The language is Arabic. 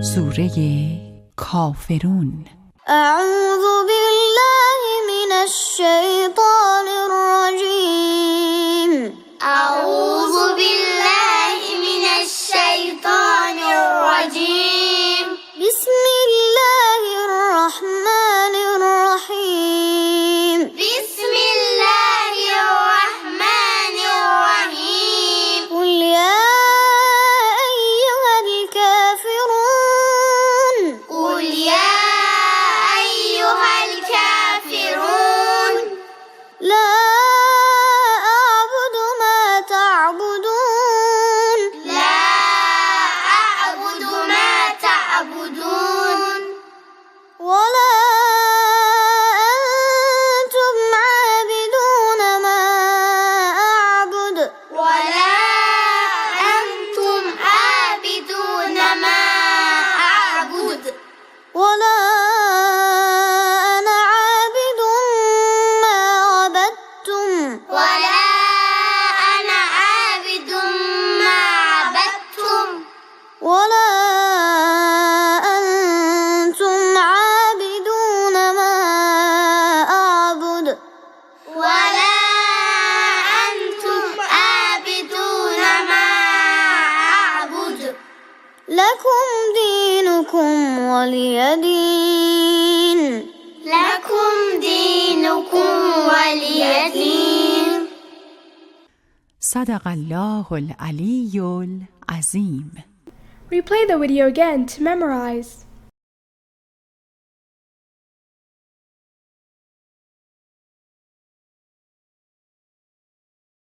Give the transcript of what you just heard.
سوره کافرون. أعوذ بالله من الشيطان الرجيم. أعوذ بالله من الشيطان الرجيم. بسم الله الرحمن الرحيم. بسم الله الرحمن الرحيم. قل يا أيها الكافرون. قل يا أيها الكافرون. لا أعبد ما تعبدون. لا أعبد ما تعبدون. ولا أنتم عابدون ما أعبد. ولا أنتم عابدون ما أعبد. ولا أنا عابد ما عبدتم. ولا أنا عابد ما عبدتم. ولا أنتم عابدون ما أعبد. ولا أنتم عابدون ما أعبد. لكم دينكم ولي دين. لكم دينكم ولي دين. صدق الله العلی العظیم. Replay the video again to memorize.